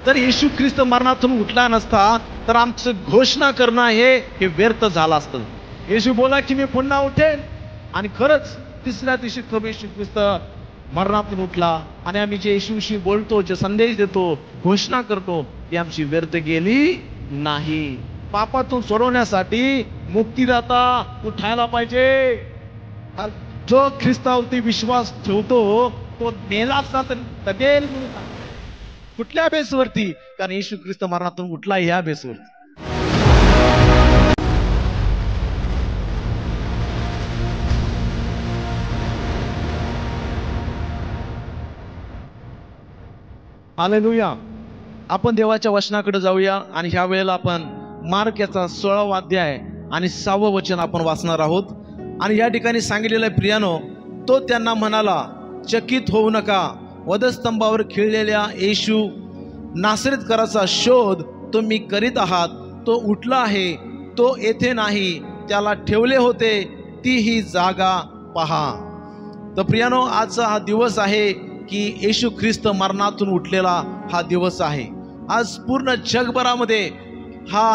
जर येशू ख्रिस्त मरणातून उठला नसता तर आमचं घोषणा करणं हे व्यर्थ झालं असतं. येशू बोला की मी पुन्हा उठेन, आणि खरंच तिसऱ्या दिवशी प्रभू येशू ख्रिस्त मरणातून उठला, आणि आम्ही जे येशूशी बोलतो, जे संदेश देतो, घोषणा करतो, ती आमची व्यर्थ गेली नाही. पापातून सोडवण्यासाठी मुक्तिदाता उठायला पाहिजे. जो ख्रिस्तावरती विश्वास ठेवतो तो मेला असता तर कुठल्या बेसवरती? कारण येशू ख्रिस्त मरणातून उठला ह्या बेसवरती. हालेलुया. आपण देवाच्या वचनाकडे जाऊया, आणि ह्या वेळेला आपण मार्क याचा 16वा अध्याय आणि 6वं वचन आपण वाचणार आहोत. आणि या ठिकाणी सांगितलेलं आहे, प्रियानो, तो त्यांना म्हणाला, चकित होऊ नका. वधस्तंभावर खिळलेल्या येशू नासरेतकराचा शोध तुम्ही करीत आहात. तो उठला आहे, तो येथे नाही, त्याला ठेवले होते, ती ही जागा पहा. तर प्रियानो, आजचा हा दिवस आहे की येशू ख्रिस्त मरणातून उठलेला हा दिवस आहे. आज पूर्ण जगभरामध्ये हा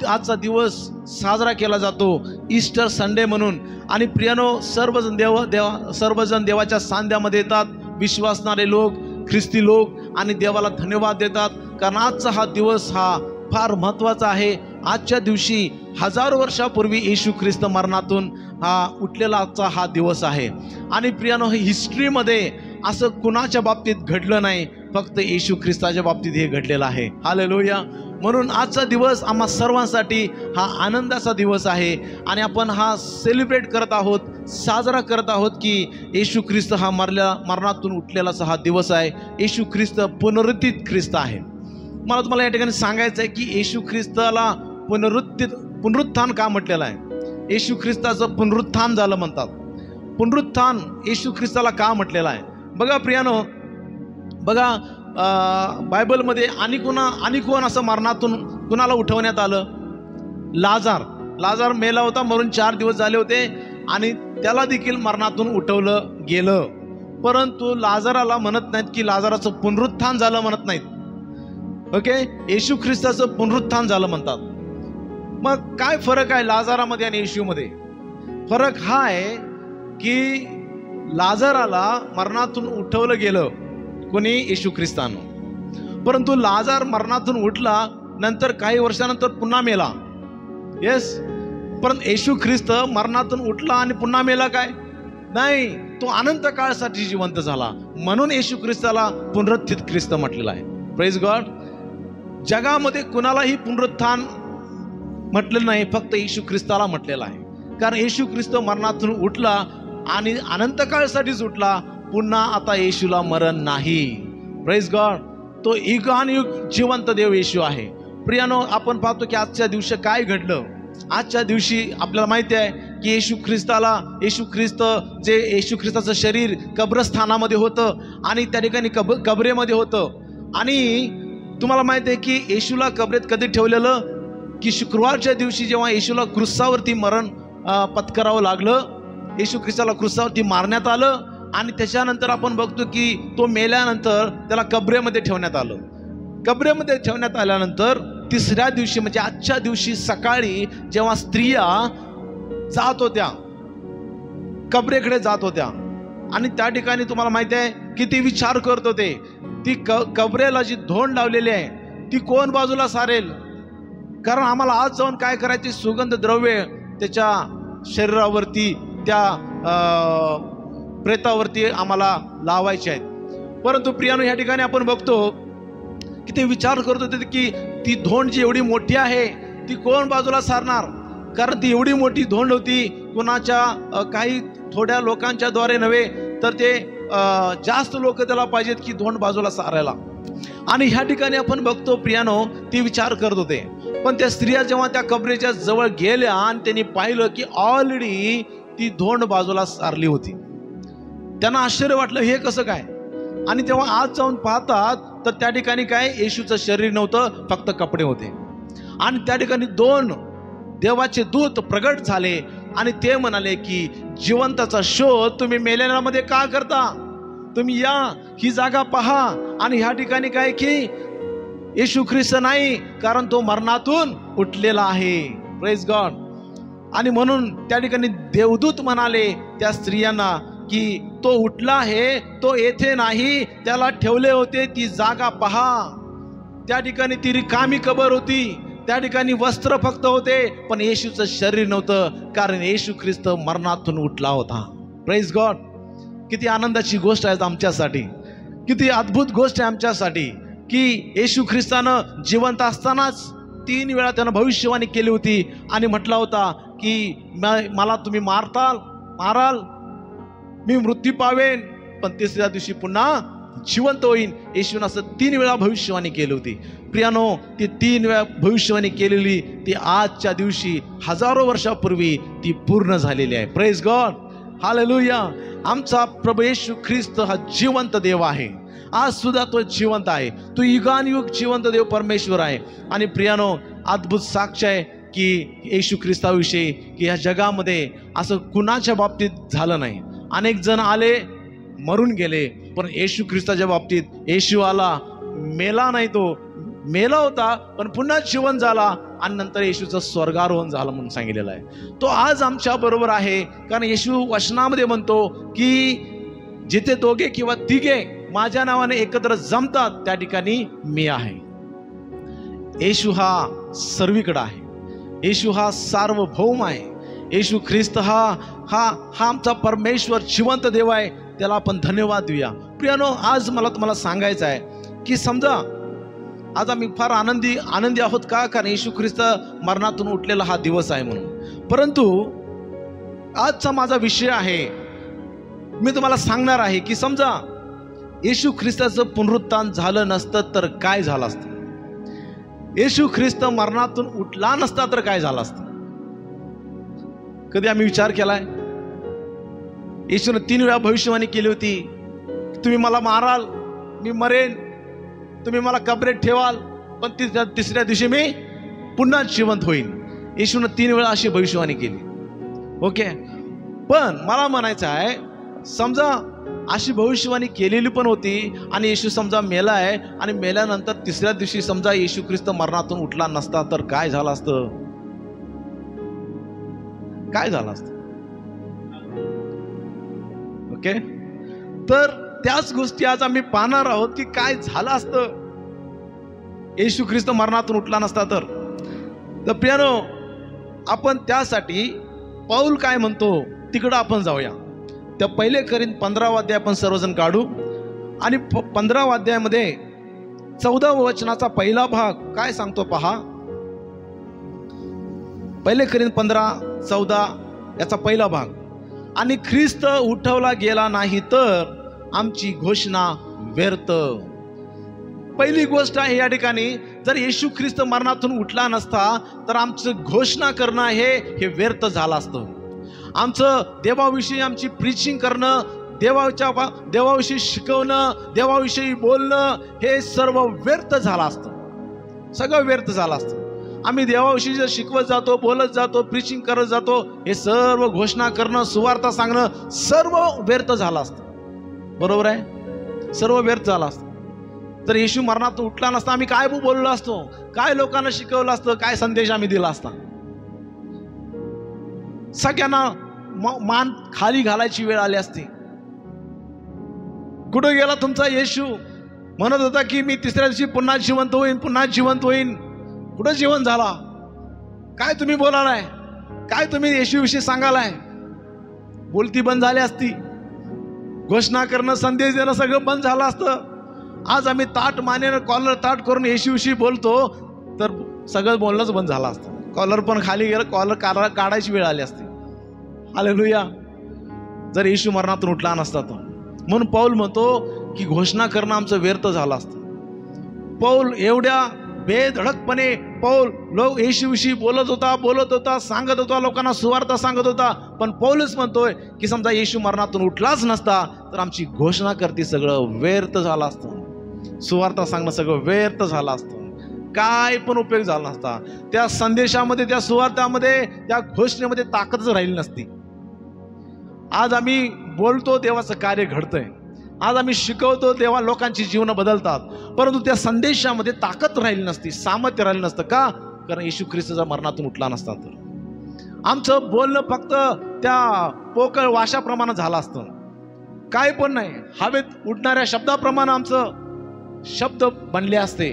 आजचा दिवस साजरा केला जातो, ईस्टर संडे म्हणून. आणि प्रियानो, सर्वजण देवाच्या सांध्यामध्ये येतात, विश्वासणारे लोक, ख्रिस्ती लोक, आणि देवाला धन्यवाद देतात, कारण आजचा हा दिवस हा फार महत्त्वाचा आहे. आजच्या दिवशी हजारो वर्षापूर्वी येशू ख्रिस्त मरणातून उठलेला आजचा हा दिवस आहे. आणि प्रियानो, हिस्ट्रीमध्ये असं कुणाच्या बाबतीत घडलं नाही, फक्त येशू ख्रिस्ताच्या बाबतीत हे घडलेलं आहे. हालेलुया. म्हणून आजचा दिवस आम्हा सर्वांसाठी हा आनंदाचा दिवस आहे, आणि आपण हा सेलिब्रेट करत आहोत, साजरा करत आहोत की येशू ख्रिस्त हा मरणातून उठलेलाचा हा दिवस आहे. येशू ख्रिस्त पुनरुत्थित ख्रिस्त आहे. मला तुम्हाला या ठिकाणी सांगायचं आहे की येशू ख्रिस्ताला पुनरुत्थान का म्हटलेलं आहे? येशू ख्रिस्ताचं पुनरुत्थान झालं म्हणतात. पुनरुत्थान येशू ख्रिस्ताला का म्हटलेलं आहे? बघा प्रियानो, बघा बायबलमध्ये आणि कोण असं मरणातून कुणाला उठवण्यात आलं? लाजार मेला होता, मरून 4 दिवस झाले होते, आणि त्याला देखील मरणातून उठवलं गेलं. परंतु लाजाराला म्हणत नाहीत की लाजाराचं पुनरुत्थान झालं, म्हणत नाहीत. ओके, येशू ख्रिस्ताचं पुनरुत्थान झालं म्हणतात. मग काय फरक आहे लाजारामध्ये आणि येशूमध्ये? फरक हा आहे की लाजाराला मरणातून उठवलं गेलं कोणी? येशू ख्रिस्तानं. परंतु लाजार मरणातून उठला, नंतर काही वर्षानंतर पुन्हा मेला. येस, परंतु येशू ख्रिस्त मरणातून उठला आणि पुन्हा मेला काय? नाही, तो अनंत काळासाठी जिवंत झाला. म्हणून येशू ख्रिस्ताला पुनरुत्थित ख्रिस्त म्हटलेला आहे. Praise God. जगामध्ये कुणालाही पुनरुत्थान म्हटलेलं नाही, फक्त येशू ख्रिस्ताला म्हटलेलं आहे. कारण येशू ख्रिस्त मरणातून उठला आणि अनंत काळासाठीच उठला. पुन्हा आता येशूला मरण नाही. Praise God. तो युगानुयुग जिवंत देव येशू आहे. प्रियानो, आपण पाहतो की आजच्या दिवशी काय घडलं. आजच्या दिवशी आपल्याला माहिती आहे की येशू ख्रिस्ताचं शरीर कब्रस्थानामध्ये होतं, आणि त्या ठिकाणी कबरेमध्ये होतं. आणि तुम्हाला माहिती आहे की येशूला कबरेत कधी ठेवलेलं? की शुक्रवारच्या दिवशी जेव्हा येशूला क्रुसावरती मरण पत्करावं लागलं, येशू ख्रिस्ताला क्रुसावरती मारण्यात आलं, आणि त्याच्यानंतर आपण बघतो की तो मेल्यानंतर त्याला कबरेमध्ये ठेवण्यात आलं. कबरेमध्ये ठेवण्यात आल्यानंतर तिसऱ्या दिवशी म्हणजे आजच्या दिवशी सकाळी जेव्हा स्त्रिया जात होत्या, कबरेकडे जात होत्या, आणि त्या ठिकाणी तुम्हाला माहिती आहे किती विचार करत होते, ती कबरेला जी धोंड लावलेली आहे ती कोण बाजूला सारेल? कारण आम्हाला आज जाऊन काय करायची? सुगंध द्रव्य त्याच्या शरीरावरती, त्या प्रेतावरती आम्हाला लावायचे आहेत. परंतु प्रियानो, या ठिकाणी आपण बघतो की ते विचार करत होते की ती धोंड जी एवढी मोठी आहे ती कोण बाजूला सारणार? कारण ती एवढी मोठी धोंड होती, कोणाच्या काही थोड्या लोकांच्या द्वारे नव्हे, तर ते जास्त लोक त्याला पाहिजेत की धोंड बाजूला सारायला. आणि ह्या ठिकाणी आपण बघतो प्रियानो, ती विचार करत होते. पण त्या स्त्रिया जेव्हा त्या कबरेच्या जवळ गेल्या आणि त्यांनी पाहिलं की ऑलरेडी ती धोंड बाजूला सारली होती, त्यांना आश्चर्य वाटलं, हे कसं काय? आणि तेव्हा आज जाऊन पाहतात तर त्या ठिकाणी काय? येशूचं शरीर नव्हतं, फक्त कपडे होते. आणि त्या ठिकाणी 2 देवाचे दूत प्रगट झाले आणि ते म्हणाले की जिवंताचा शोध तुम्ही मेलेल्यामध्ये का करता? तुम्ही या, ही जागा पहा. आणि ह्या ठिकाणी काय की येशू ख्रिस्त नाही, कारण तो मरणातून उठलेला आहे. Praise God. आणि म्हणून त्या ठिकाणी देवदूत म्हणाले त्या स्त्रियांना की तो उठला आहे, तो येथे नाही, त्याला ठेवले होते ती जागा पहा. त्या ठिकाणी ती रिकामी कबर होती, त्या ठिकाणी वस्त्र फक्त होते, पण येशूचं शरीर नव्हतं, कारण येशू ख्रिस्त मरणातून उठला होता. Praise God. किती आनंदाची गोष्ट आहे आमच्यासाठी, किती अद्भुत गोष्ट आहे आमच्यासाठी की येशू ख्रिस्तानं जिवंत असतानाच 3 वेळा त्यानं भविष्यवाणी केली होती आणि म्हटला होता की मला तुम्ही माराल, मी मृत्यू पावेन, पण तिसऱ्या दिवशी पुन्हा जिवंत होईन. येशूनं असं 3 वेळा भविष्यवाणी केली होती. प्रियानो, ती 3 वेळा भविष्यवाणी केलेली ती आजच्या दिवशी हजारो वर्षापूर्वी ती पूर्ण झालेली आहे. Praise God. हालेलुया. आमचा प्रभू येशू ख्रिस्त हा जिवंत देव आहे. आज सुद्धा तो जिवंत आहे. तो युगानुयुग जिवंत देव परमेश्वर आहे. आणि प्रियानो, अद्भुत साक्ष आहे की येशू ख्रिस्ताविषयी की या जगामध्ये असं कुणाच्या बाबतीत झालं नाही. अनेक जण आले, मरून गेले, पण येशू ख्रिस्ताच्या बाबतीत येशू आला, मेला नाही, तो मेला होता पण पुन्हा जिवंत झाला आणि नंतर येशूचं स्वर्गारोहण झालं म्हणून सांगितलेलं आहे. तो आज आमच्या बरोबर आहे, कारण येशू वचनामध्ये म्हणतो की जिथे दोघे किंवा तिघे माझ्या नावाने एकत्र जमतात त्या ठिकाणी मी आहे. येशू हा सर्वीकडे आहे. येशू हा सार्वभौम आहे. येशू ख्रिस्त हा आमचा परमेश्वर जिवंत देव आहे. त्याला आपण धन्यवाद देऊया. प्रियानो, आज मला तुम्हाला सांगायचं आहे की समजा आज आम्ही फार आनंदी आहोत का, कारण येशू ख्रिस्त मरणातून उठलेला हा दिवस आहे म्हणून. परंतु आजचा माझा विषय आहे, मी तुम्हाला सांगणार आहे की समजा येशू ख्रिस्ताचं पुनरुत्थान झालं नसतं तर काय झालं असतं. येशू ख्रिस्त मरणातून उठला नसता तर काय झालं असतं. कधी आम्ही विचार केलाय. येशूने 3 वेळा भविष्यवाणी केली होती, तुम्ही मला माराल, मी मरेन, तुम्ही मला कबरेत ठेवाल, पण तिसऱ्या दिवशी मी पुन्हा जिवंत होईन. येशूने 3 वेळा अशी भविष्यवाणी केली. ओके. पण मला म्हणायचं आहे, समजा अशी भविष्यवाणी केलेली पण होती आणि येशू समजा मेला आहे आणि मेल्यानंतर तिसऱ्या दिवशी समजा येशू ख्रिस्त मरणातून उठला नसता तर काय झालं असतं. काय झालं असतं. ओके. तर त्याच गोष्टी आज आम्ही पाहणार आहोत की काय झालं असतं येशू ख्रिस्त मरणातून उठला नसता तर. प्रियानो, आपण त्यासाठी पौल काय म्हणतो तिकडं आपण जाऊया. त्या 1 करिंथ 15 अध्याय आपण सर्वजण काढू आणि 15 अध्यायामध्ये 14 वचनाचा पहिला भाग काय सांगतो पहा. 1 करिंथ 15:14 याचा पहिला भाग. आणि ख्रिस्त उठवला गेला नाही तर आमची घोषणा व्यर्थ. पहिली गोष्ट आहे या ठिकाणी, जर येशू ख्रिस्त मरणातून उठला नसता तर आमचं घोषणा करणं हे व्यर्थ झालं असतं. आमचं देवाविषयी आमची प्रीचिंग करणं, देवाविषयी शिकवणं, देवाविषयी बोलणं हे सर्व व्यर्थ झालं असतं. सगळं व्यर्थ झालं असतं. आम्ही देवाविषयी जर शिकवत जातो, बोलत जातो, प्रीचिंग करत जातो, हे सर्व घोषणा करणं, सुवार्ता सांगणं सर्व व्यर्थ झालं असतं. बरोबर आहे. सर्व व्यर्थ झालं असतं. तर येशू मरणातून उठला नसता आम्ही काय बोललो असतो, काय लोकांना शिकवलं असतं, काय संदेश आम्ही दिला असता. सगळ्यांना मान खाली घालायची वेळ आली असती. कुठं गेला तुमचा येशू, म्हणत होता की मी तिसऱ्या दिवशी पुन्हा जिवंत होईन, पुन्हा जिवंत होईन. कुठं जिवंत झाला. काय तुम्ही बोलालाय, काय तुम्ही येशूविषयी सांगालाय. बोलती बंद झाली असती, घोषणा करणं, संदेश देणं सगळं बंद झालं असतं. आज आम्ही ताट मानेनं कॉलर ताट करून येशूविषयी बोलतो तर सगळं बोलणंच बंद झालं असतं. कॉलर पण खाली गेलं, कॉलर काढायची वेळ आली असते. हालेलुया. जर येशू मरणातून उठला नसता तर. म्हणून पौल म्हणतो की घोषणा करणं आमचं व्यर्थ झालं असतं. पौल एवढ्या बेधडकपणे लोक येशूविषयी बोलत होता, सांगत होता, लोकांना सुवार्ता सांगत होता. पण पौलच म्हणतोय की समजा येशू मरणातून उठलाच नसता तर आमची घोषणा करते सगळं व्यर्थ झालं असतं. सुवार्ता सांगणं सगळं व्यर्थ झालं असतं. काय पण उपयोग झाला नसता. त्या संदेशामध्ये, त्या सुवार्तामध्ये, त्या घोषणेमध्ये ताकदच राहिली नसती. आज आम्ही बोलतो, देवाचं कार्य घडतंय. आज आम्ही शिकवतो तेव्हा लोकांची जीवनं बदलतात, परंतु त्या संदेशामध्ये ताकद राहिली नसती, सामर्थ्य राहिलं नसतं. का? कारण येशू ख्रिस्त जर मरणातून उठला नसता तर आमचं बोलणं फक्त त्या पोकळ वाशाप्रमाणे झालं असतं, काय पण नाही, हवेत उडणाऱ्या शब्दाप्रमाणे आमचं शब्द बनले असते.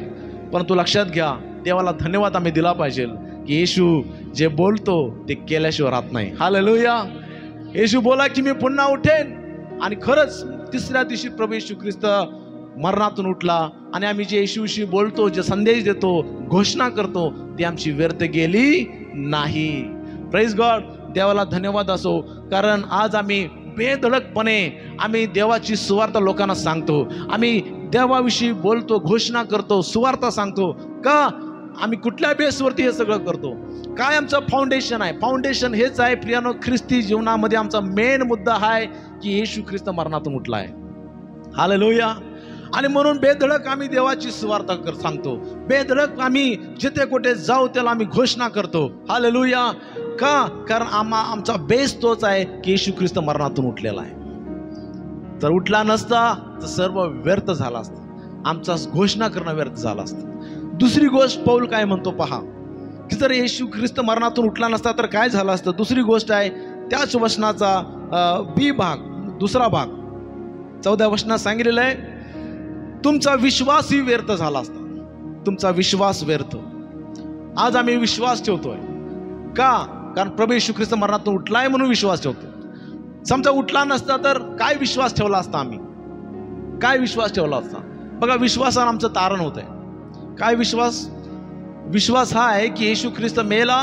परंतु लक्षात घ्या, देवाला धन्यवाद आम्ही दिला पाहिजे की येशू जे बोलतो ते केल्याशिवाय राहत नाही. हालेलुया. येशू बोला की मी पुन्हा उठेन, आणि खरंच तिसऱ्या दिवशी प्रभू येशू ख्रिस्त मरणातून उठला, आणि आम्ही जे येशूविषयी बोलतो, जे संदेश देतो, घोषणा करतो, ती आमची व्यर्थ गेली नाही. Praise God. देवाला धन्यवाद असो, कारण आज आम्ही बेधडकपणे आम्ही देवाची सुवार्ता लोकांना सांगतो, आम्ही देवाविषयी बोलतो, घोषणा करतो, सुवार्ता सांगतो. का? आम्ही कुठल्या बेसवरती हे सगळं करतो? काय आमचं फाउंडेशन आहे? फाउंडेशन हेच आहे प्रियानो, ख्रिस्ती जीवनामध्ये आमचा मेन मुद्दा आहे की येशू ख्रिस्त मरणातून उठला आहे. हालेलुया. आणि म्हणून बेधडक आम्ही देवाची सुवार्ता सांगतो, बेधडक आम्ही जिथे कुठे जाऊ त्याला आम्ही घोषणा करतो. हालेलुया. का? कारण आमचा बेस तोच आहे की येशू ख्रिस्त मरणातून उठलेला आहे. जर उठला नसता तर सर्व व्यर्थ झाला असतं, आमचा घोषणा करणं व्यर्थ झालं असतं. दुसरी गोष्ट पौल काय म्हणतो पहा, की जर येशू ख्रिस्त मरणातून उठला नसता तर काय झालं असतं. दुसरी गोष्ट आहे त्याच वचनाचा बी भाग, दुसरा भाग 14 वचनात सांगितलेलं आहे, तुमचा विश्वासही व्यर्थ झाला असता. तुमचा विश्वास व्यर्थ. आज आम्ही विश्वास ठेवतोय. का? कारण प्रभू येशू ख्रिस्त मरणातून उठलाय म्हणून विश्वास ठेवतो. समजा उठला नसता तर काय विश्वास ठेवला असता आम्ही? काय विश्वास ठेवला असता? बघा, विश्वासानं आमचं तारण होत आहे. काय विश्वास? विश्वास हा आहे की येशू ख्रिस्त मेला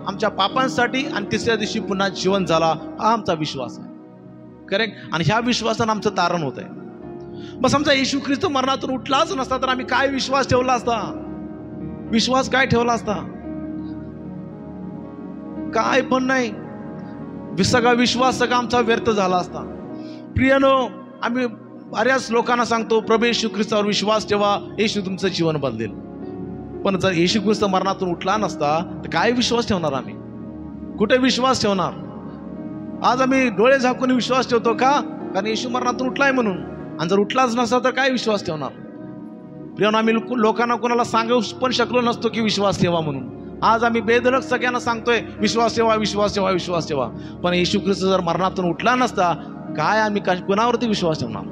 आमच्या पापांसाठी आणि तिसऱ्या दिवशी पुन्हा जीवन झाला, हा आमचा विश्वास आहे. करेक्ट. आणि ह्या विश्वासानं आमचं तारण होत आहे. मग समजा येशू ख्रिस्त मरणातून उठलाच नसता तर आम्ही काय विश्वास ठेवला असता? विश्वास काय ठेवला असता? काय पण नाही. सगळा विश्वास सगळा आमचा व्यर्थ झाला असता. प्रियनो, आम्ही बऱ्याच लोकांना सांगतो प्रभू येशू ख्रिस्तावर विश्वास ठेवा, येशू तुमचं जीवन बदलेल. पण जर येशू ख्रिस्त मरणातून उठला नसता तर काय विश्वास ठेवणार आम्ही? कुठे विश्वास ठेवणार? आज आम्ही डोळे झाकून विश्वास ठेवतो. का? कारण येशू मरणातून उठलाय म्हणून. आणि जर उठलाच नसता तर काय विश्वास ठेवणार? प्रियनो, आम्ही लोकांना कोणाला सांगू पण शकलो नसतो की विश्वास ठेवा म्हणून. आज आम्ही बेधडक सगळ्यांना सांगतोय विश्वास ठेवा, विश्वास ठेवा, विश्वास ठेवा. पण येशू ख्रिस्त जर मरणातून उठला नसता काय आम्ही कोणावरती विश्वास ठेवणार?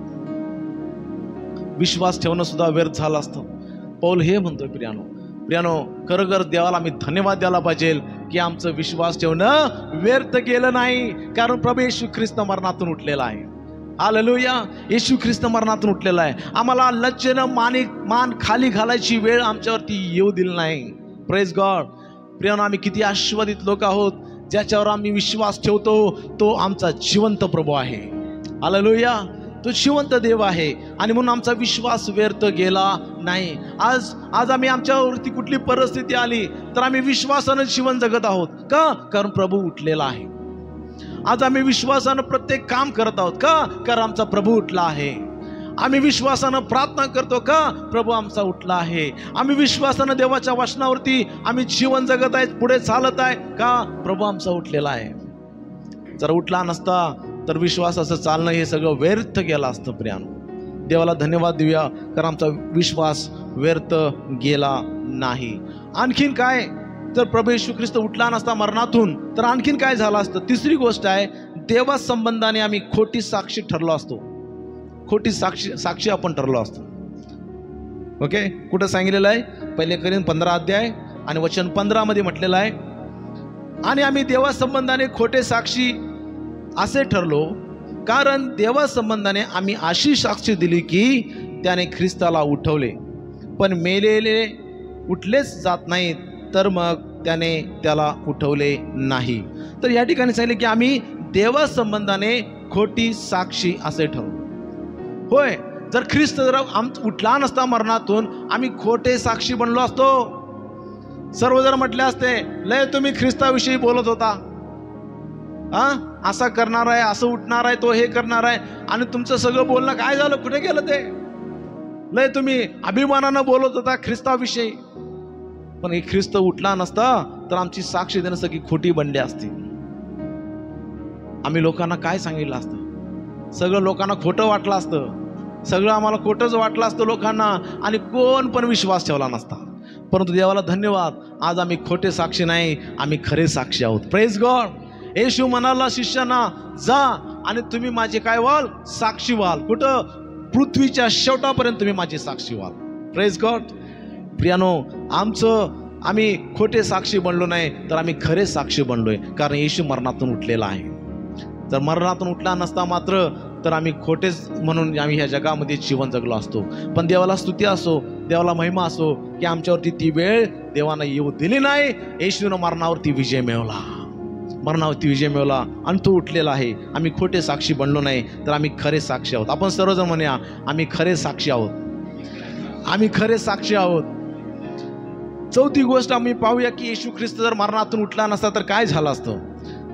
विश्वास ठेवणं सुद्धा व्यर्थ झालं असतं. पौल हे म्हणतोय प्रियानो, खरोखर देवाला आम्ही धन्यवाद द्यायला पाहिजे की आमचं विश्वास ठेवणं व्यर्थ गेलं नाही, कारण प्रभू येशू ख्रिस्त मरणातून उठलेला आहे. हालेलुया. येशू ख्रिस्त मरणातून उठलेला आहे. आम्हाला लज्जेनं मान खाली घालायची वेळ आमच्यावरती येऊ दिली नाही. Praise God. प्रियानो, आम्ही किती आशीर्वादित लोक आहोत, ज्याच्यावर आम्ही विश्वास ठेवतो तो आमचा जिवंत प्रभू आहे. हालेलुया. तो जिवंत देव आहे, आणि म्हणून आमचा विश्वास व्यर्थ गेला नाही. आज आम्ही आमच्यावरती कुठली परिस्थिती आली तर आम्ही विश्वासानं जीवन जगत आहोत. का? कारण प्रभू उठलेला आहे. आज आम्ही विश्वासानं प्रत्येक काम करत आहोत. का? कारण आमचा प्रभू उठला आहे. आम्ही विश्वासानं प्रार्थना करतो. का? प्रभू आमचा उठला आहे. आम्ही विश्वासानं देवाच्या वचनावरती आम्ही जीवन जगत आहेत, पुढे चालत आहे. का? प्रभू आमचा उठलेला आहे. जर उठला नसता तर विश्वासाचं चालणं हे सगळं व्यर्थ गेलं असतं. प्रियानो, देवाला धन्यवाद देऊया कारण आमचा विश्वास व्यर्थ गेला नाही. आणखीन काय? जर प्रभू येशू ख्रिस्त उठला नसता मरणातून तर आणखीन काय झालं असतं? तिसरी गोष्ट आहे, देवा संबंधाने आम्ही खोटी साक्षी ठरलो असतो. खोटी साक्षी आपण ठरलो असतो. ओके. कुठं सांगितलेलं आहे? 1 कोरिंथ 15 अध्याय आणि वचन 15 मध्ये म्हटलेलं आहे, आणि आम्ही देवा संबंधाने खोटे साक्षी असे ठरलो कारण देवा संबंधाने आम्ही अशी साक्षी दिली की त्याने ख्रिस्ताला उठवले, पण मेलेले उठलेच जात नाहीत, तर मग त्याने त्याला उठवले नाही. तर या ठिकाणी सांगितले की आम्ही देवा संबंधाने खोटी साक्षी असे ठरलो. होय, जर ख्रिस्त जर उठला नसता मरणातून आम्ही खोटे साक्षी बनलो असतो. सर्वजण म्हटले असते, लय तुम्ही ख्रिस्ताविषयी बोलत होता, असा करणार आहे, असं उठणार आहे, तो हे करणार आहे, आणि तुमचं सगळं बोलणं काय झालं? कुठे गेलं ते? लय तुम्ही अभिमानानं बोलत होता ख्रिस्ताविषयी. पण हे ख्रिस्त उठला नसता तर आमची साक्षी देणं सगळी खोटी बनली असती. आम्ही लोकांना काय सांगितलं असतं? सगळं लोकांना खोटं वाटलं असतं. सगळं आम्हाला खोटंच वाटलं असतं लोकांना आणि कोण पण विश्वास ठेवला नसता. परंतु देवाला धन्यवाद, आज आम्ही खोटे साक्षी नाही, आम्ही खरे साक्षी आहोत. Praise God. येशू म्हणाला शिष्यांना, जा आणि तुम्ही माझे काय व्हाल? साक्षी व्हाल. कुठं? पृथ्वीच्या शेवटापर्यंत तुम्ही माझे साक्षी व्हाल. Praise God. प्रियानो, आम्ही खोटे साक्षी बनलो नाही, तर आम्ही खरे साक्षी बनलोय, कारण येशू मरणातून उठलेला आहे. जर मरणातून उठला नसता मात्र तर आम्ही खोटेच म्हणून आम्ही ह्या जगामध्ये जीवन जगलो असतो. पण देवाला स्तुती असो, देवाला महिमा असो की आमच्यावरती ती वेळ देवानं येऊ दिली नाही. येशूनं मरणावरती विजय मिळवला, मरणावरती विजय मिळवला आणि तो उठलेला आहे. आम्ही खोटे साक्षी बनलो नाही, तर आम्ही खरे साक्षी आहोत. आपण सर्वजण म्हणूया, आम्ही खरे साक्षी आहोत, आम्ही खरे साक्षी आहोत. चौथी गोष्ट आम्ही पाहूया की येशू ख्रिस्त जर मरणातून उठला नसता तर काय झालं असतं.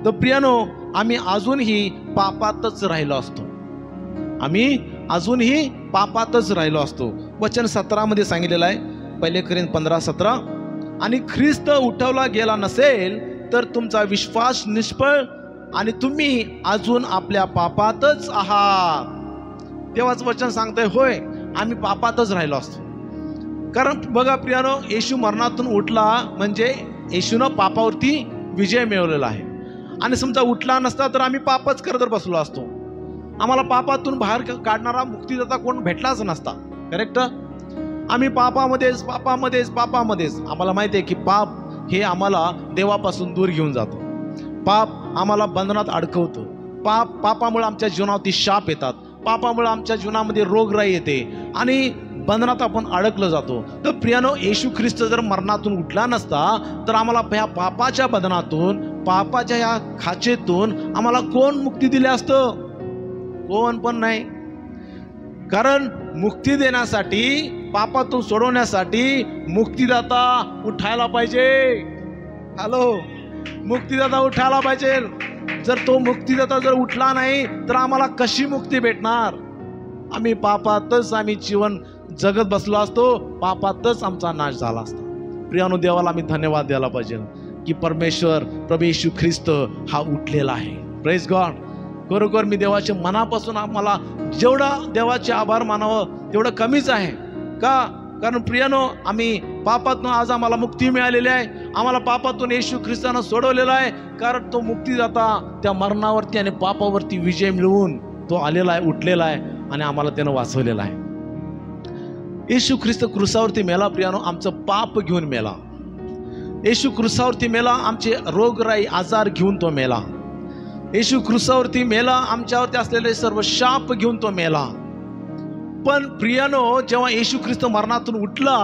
तर प्रियानो, आम्ही अजूनही पापातच राहिलो असतो, आम्ही अजूनही पापातच राहिलो असतो. वचन 17 मध्ये सांगितलेलं आहे, 1 कोरिंथ 15:17, आणि ख्रिस्त उठवला गेला नसेल तर तुमचा विश्वास निष्फळ आणि तुम्ही अजून आपल्या पापातच आहात. देवाचं वचन सांगतंय, होय आम्ही पापातच राहिलो असतो. कारण बघा प्रियानो, येशू मरणातून उठला म्हणजे येशूनं पापावरती विजय मिळवलेला आहे. आणि समजा उठला नसता तर आम्ही पापच करत बसलो असतो. आम्हाला पापातून बाहेर काढणारा मुक्तिदाता कोण भेटलाच नसता. करेक्ट. आम्ही पापामध्येच आम्हाला माहिती आहे की पाप हे आम्हाला देवापासून दूर घेऊन जातो. पाप आम्हाला बंधनात अडकवतो. पापामुळे आमच्या जीवनावरती शाप येतात. पापामुळे आमच्या जीवनामध्ये रोगराई येते आणि बंधनात आपण अडकलं जातो. तर प्रियानो, येशू ख्रिस्त जर मरणातून उठला नसता तर आम्हाला ह्या पापाच्या बंधनातून, पापाच्या ह्या खाचेतून आम्हाला कोण मुक्ती दिली असतं? कोण पण नाही. कारण मुक्ती देण्यासाठी, पापातून सोडवण्यासाठी मुक्तिदाता उठायला पाहिजे. हॅलो, मुक्तिदाता उठायला पाहिजे. जर तो मुक्तिदाता जर उठला नाही तर आम्हाला कशी मुक्ती भेटणार? आम्ही पापातच जीवन जगत बसलो असतो, पापातच आमचा नाश झाला असता. प्रियानो, देवाला आम्ही धन्यवाद द्यायला पाहिजे की परमेश्वर प्रभू येशू ख्रिस्त हा उठलेला आहे. Praise God. खरोखर मी देवाच्या मनापासून आम्हाला जेवढा देवाचे आभार मानावं तेवढं कमीच आहे. का? कारण प्रियानो, आम्ही पापातून आज आम्हाला मुक्ती मिळालेली आहे. आम्हाला पापातून येशू ख्रिस्तानं सोडवलेला आहे. कारण तो मुक्तिदाता त्या मरणावरती आणि पापावरती विजय मिळवून तो आलेला आहे, उठलेला आहे आणि आम्हाला त्यानं वाचवलेला आहे. येशू ख्रिस्त क्रुसावरती मेला प्रियानो, आमचं पाप घेऊन मेला. येशू क्रुसावरती मेला, आमचे रोगराई आजार घेऊन तो मेला. येशू क्रुसावरती मेला, आमच्यावरती असलेले सर्व शाप घेऊन तो मेला. पण प्रियानो, जेव्हा येशू ख्रिस्त मरणातून उठला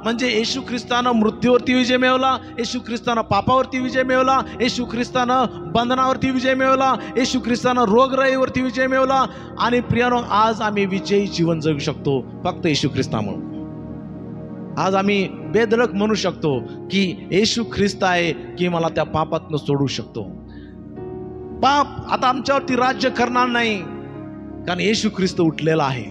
म्हणजे येशू ख्रिस्तानं मृत्यूवरती विजय मिळवला, येशू ख्रिस्तानं पापावरती विजय मिळवला, येशू ख्रिस्तानं बंधनावरती विजय मिळवला, येशू ख्रिस्तानं रोगराईवरती विजय मिळवला. आणि प्रियानो, आज आम्ही विजयी जीवन जगू शकतो फक्त येशू ख्रिस्तामुळे. आज आम्ही बेधडक म्हणू शकतो की येशू ख्रिस्त आहे की मला त्या पापातनं सोडू शकतो. पाप आता आमच्यावरती राज्य करणार नाही, कारण येशू ख्रिस्त उठलेला आहे.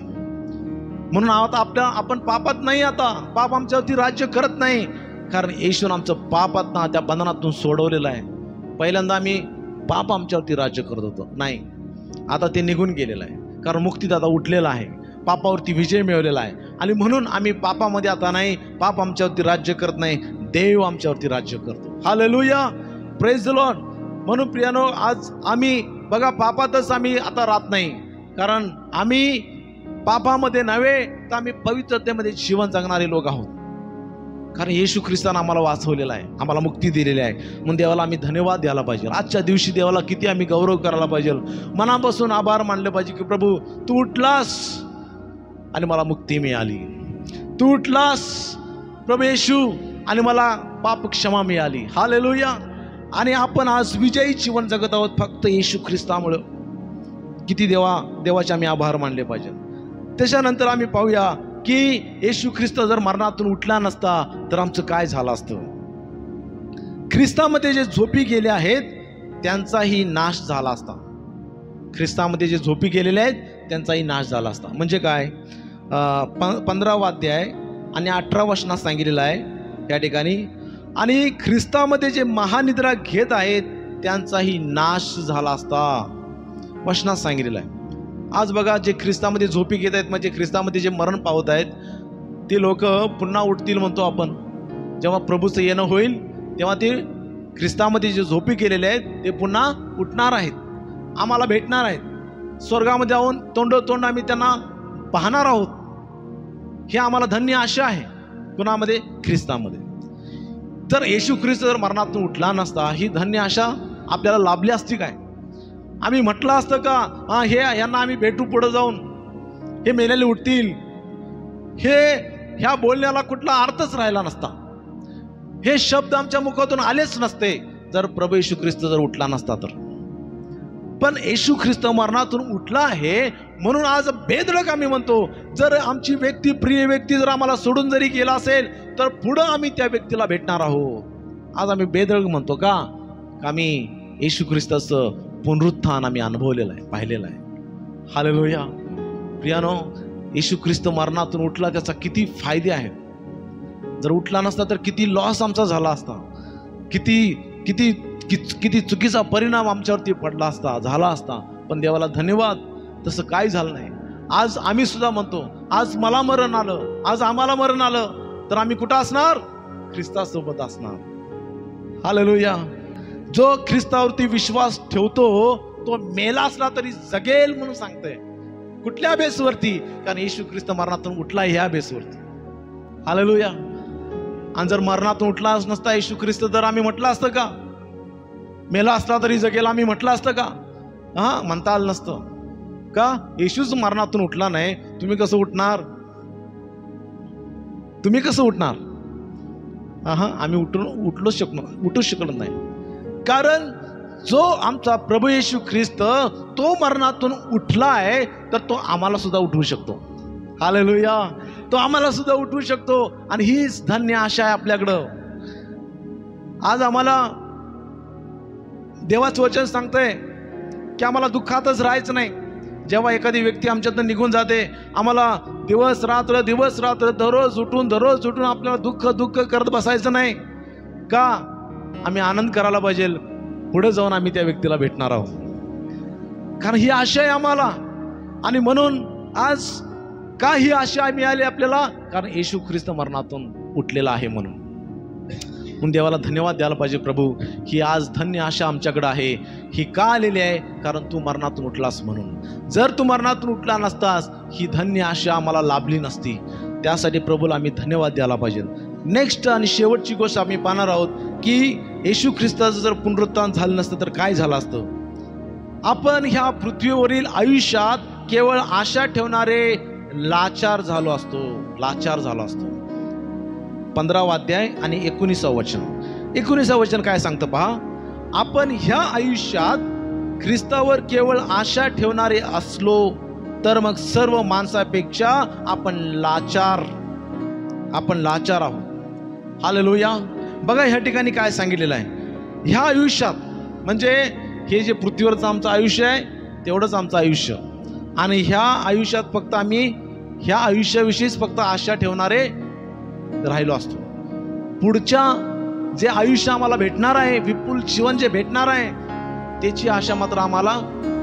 म्हणून आता आपण पापात नाही. आता पाप आमच्यावरती राज्य करत नाही, कारण येशूने आमचं पापातनं, त्या बंधनातून सोडवलेलं आहे. पहिल्यांदा आम्ही पाप आमच्यावरती राज्य करत होतो, नाही, आता ते निघून गेलेलं आहे. कारण मुक्तिदाता उठलेला आहे, पापावरती विजय मिळवलेला आहे. आणि म्हणून आम्ही पापामध्ये आता नाही, पाप आमच्यावरती राज्य करत नाही, देव आमच्यावरती राज्य करतो. Hallelujah, praise the Lord. म्हणून प्रियानो, आज आम्ही बघा पापातच आम्ही आता राहत नाही, कारण आम्ही पापामध्ये नव्हे तर आम्ही पवित्रतेमध्ये जीवन जगणारे लोक आहोत. कारण येशू ख्रिस्तानं आम्हाला वाचवलेला आहे, आम्हाला मुक्ती दिलेली आहे. म्हणून देवाला आम्ही धन्यवाद द्यायला पाहिजे. आजच्या दिवशी देवाला किती आम्ही गौरव करायला पाहिजे, मनापासून आभार मानले पाहिजे की प्रभू तू उठलास आणि मला मुक्ती मिळाली. तू उठलास प्रभू येशू आणि मला पाप क्षमा मिळाली. हालेलुया. आणि आपण आज विजयी जीवन जगत आहोत फक्त येशू ख्रिस्तामुळे. किती देवाचे आम्ही आभार मानले पाहिजे. त्याच्यानंतर आम्ही पाहूया की येशू ख्रिस्त जर मरणातून उठला नसता तर आमचं काय झालं असतं. ख्रिस्तामध्ये जे झोपी गेले आहेत त्यांचाही नाश झाला असता. ख्रिस्तामध्ये जे झोपी गेलेले आहेत त्यांचाही नाश झाला असता. म्हणजे काय? 15वा अध्याय आणि 18 वचनात सांगितलेलं आहे या ठिकाणी, आणि ख्रिस्तामध्ये जे महानिद्रा घेत आहेत त्यांचाही नाश झाला असता. वचनात सांगितलेलं आहे. आज बघा, जे ख्रिस्तामध्ये झोपी घेत आहेत, म्हणजे ख्रिस्तामध्ये जे मरण पावत आहेत, ते लोक पुन्हा उठतील म्हणतो आपण. जेव्हा प्रभूचं येणं होईल तेव्हा ते ख्रिस्तामध्ये जे झोपी केलेले आहेत ते पुन्हा उठणार आहेत, आम्हाला भेटणार आहेत. स्वर्गामध्ये जाऊन तोंडोतोंड आम्ही त्यांना पाहणार आहोत. हे आम्हाला धन्य आशा आहे. कुणामध्ये? ख्रिस्तामध्ये. जर येशू ख्रिस्त जर मरणातून उठला नसता, ही धन्य आशा आपल्याला लाभली असती काय? आम्ही म्हटलं असतं का हे यांना आम्ही भेटू पुढे जाऊन, हे मेलेले उठतील, ह्या बोलण्याला कुठला अर्थच राहिला नसता. हे शब्द आमच्या मुखातून आलेच नसते जर प्रभू येशू ख्रिस्त जर उठला नसता तर. पण येशू ख्रिस्त मरणातून उठला आहे म्हणून आज बेधडक आम्ही म्हणतो, जर आमची व्यक्ती, प्रिय व्यक्ती जर आम्हाला सोडून जरी गेला असेल तर पुढं आम्ही त्या व्यक्तीला भेटणार आहोत. आज आम्ही बेधडक म्हणतो का आम्ही येशू ख्रिस्ताचं पुनरुत्थान आम्ही अनुभवलेलं आहे, पाहिलेलं आहे. हालेलुया. प्रियानो, येशू ख्रिस्त मरणातून उठला, त्याचा किती फायदे आहेत. जर उठला नसता तर किती लॉस आमचा झाला असता, किती चुकीचा परिणाम आमच्यावरती पडला असता, झाला असता. पण देवाला धन्यवाद, तसं काही झालं नाही. आज आम्ही सुद्धा म्हणतो, आज मला मरण आलं, आज आम्हाला मरण आलं तर आम्ही कुठं असणार? ख्रिस्तासोबत असणार. हालेलुया. जो ख्रिस्तावरती विश्वास ठेवतो तो मेला असला तरी जगेल म्हणून सांगतोय. कुठल्या बेसवरती? कारण येशू ख्रिस्त मरणातून उठला ह्या बेसवरती. हालेलुया. आणि जर मरणातून उठला नसता येशू ख्रिस्त, तर आम्ही म्हटलं असतं का मेला असला तरी जगेल? आम्ही म्हटलं असतं का? म्हणता आलं नसतं का? येशूच मरणातून उठला नाही, तुम्ही कसं उठणार? तुम्ही कसं उठणार? आम्ही उठू शकलो नाही. कारण जो आमचा प्रभू येशू ख्रिस्त तो मरणातून उठला आहे तर तो आम्हाला सुद्धा उठवू शकतो. हालेलुया. तो आम्हाला सुद्धा उठवू शकतो. आणि हीच धन्य आशा आहे आपल्याकडं. आज आम्हाला देवाचं वचन सांगतंय की आम्हाला दुःखातच राहायचं नाही. जेव्हा एखादी व्यक्ती आमच्यातून निघून जाते, आम्हाला दिवस रात्र दररोज उठून आपल्याला दुःख करत बसायचं नाही का? आम्ही आनंद करायला पाहिजे, पुढे जाऊन आम्ही त्या व्यक्तीला भेटणार आहोत. कारण ही आशा आहे आम्हाला. आणि म्हणून आज का ही आशा मिळाली आपल्याला? कारण येशू ख्रिस्त मरणातून उठलेला आहे म्हणून देवाला धन्यवाद द्यायला पाहिजे. प्रभू, ही आज धन्य आशा आमच्याकडे आहे. ही का आलेली आहे? कारण तू मरणातून उठलास म्हणून. जर तू मरणातून उठला नसतास ही धन्य आशा आम्हाला लाभली नसती. त्यासाठी प्रभूला आम्ही धन्यवाद द्यायला पाहिजे. नेक्स्ट आणि शेवटची गोष्ट आम्ही पाहणार आहोत की येशू ख्रिस्ताचं जर पुनरुत्थान झालं नसतं तर काय झालं असतं. आपण ह्या पृथ्वीवरील आयुष्यात केवळ आशा ठेवणारे लाचार झालो असतो. 15वा अध्याय आणि 19वा वचन. 19वा वचन काय सांगतं पहा. आपण ह्या आयुष्यात ख्रिस्तावर केवळ आशा ठेवणारे असलो तर मग सर्व माणसापेक्षा आपण लाचार आहोत. हालेलुया. बघा ह्या ठिकाणी काय सांगितलेलं आहे. ह्या आयुष्यात म्हणजे हे जे पृथ्वीवरचं आमचं आयुष्य आहे तेवढंच आमचं आयुष्य. आणि ह्या आयुष्यात फक्त आम्ही ह्या आयुष्याविषयीच फक्त आशा ठेवणारे राहिलो असतो. पुढच्या जे आयुष्य आम्हाला भेटणार आहे, विपुल जीवन जे भेटणार आहे, त्याची आशा मात्र आम्हाला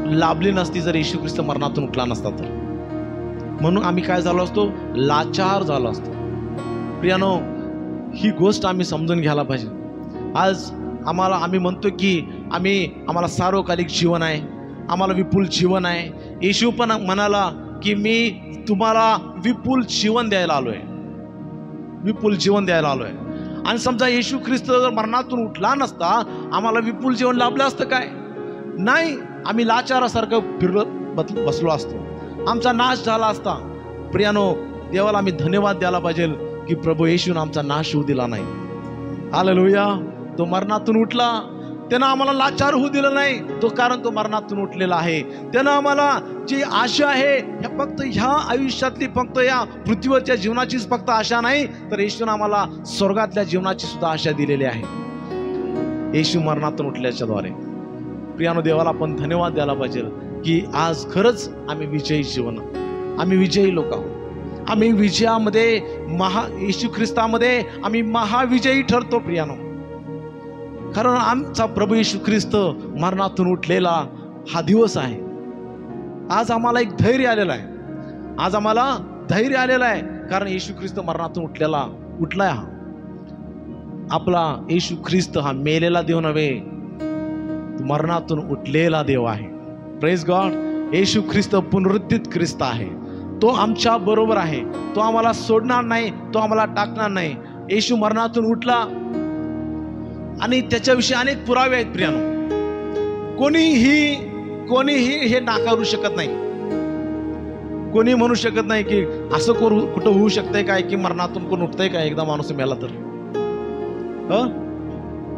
लाभली नसती जर येशू ख्रिस्त मरणातून उठला नसता तर. म्हणून आम्ही काय झालो असतो? लाचार झालो असतो. प्रियानो, ही गोष्ट आम्ही समजून घ्यायला पाहिजे. आज आम्ही म्हणतो की आम्हाला सार्वकालिक जीवन आहे, आम्हाला विपुल जीवन आहे. येशू पण म्हणाला की मी तुम्हाला विपुल जीवन द्यायला आलोय. आणि समजा येशू ख्रिस्त जर मरणातून उठला नसता आम्हाला विपुल जीवन लाभलं असतं काय? नाही. आम्ही लाचारासारखं फिरत बसलो असतो. आमचा नाश झाला असता. प्रियानो, देवाला आम्ही धन्यवाद द्यायला पाहिजे की प्रभू येशूने आमचा नाश होऊ दिला नाही. हालेलुया. तो मरणातून उठला, त्यानं आम्हाला लाचार होऊ दिलं नाही. कारण तो मरणातून उठलेला आहे. त्यानं आम्हाला जी आशा आहे फक्त ह्या आयुष्यातली, फक्त या पृथ्वीवरच्या जीवनाचीच फक्त आशा नाही, तर येशूने आम्हाला स्वर्गातल्या जीवनाची सुद्धा आशा दिलेली आहे येशू मरणातून उठल्याच्या द्वारे. प्रियानो, देवाला आपण धन्यवाद द्यायला पाहिजे की आज खरंच आम्ही विजयी लोक आहोत. आम्ही विजयामध्ये येशू ख्रिस्तामध्ये आम्ही महाविजयी ठरतो. प्रियानो, कारण आमचा प्रभू येशू ख्रिस्त मरणातून उठलेला हा दिवस आहे. आज आम्हाला एक धैर्य आलेलं आहे, आज आम्हाला धैर्य आलेलं आहे, कारण येशू ख्रिस्त मरणातून उठलाय. हा आपला येशू ख्रिस्त हा मेलेला देव नव्हे, मरणातून उठलेला देव आहे. Praise God. येशू ख्रिस्त पुनरुत्थित ख्रिस्त आहे. तो आमच्या बरोबर आहे. तो आम्हाला सोडणार नाही, तो आम्हाला टाकणार नाही. येशू मरणातून उठला आणि त्याच्याविषयी अनेक पुरावे आहेत प्रियानो. कोणीही हे नाकारू शकत नाही. कोणी म्हणू शकत नाही की असं कुठं होऊ शकतंय काय की मरणातून कोण उठतंय काय एकदा माणूस मेला तर.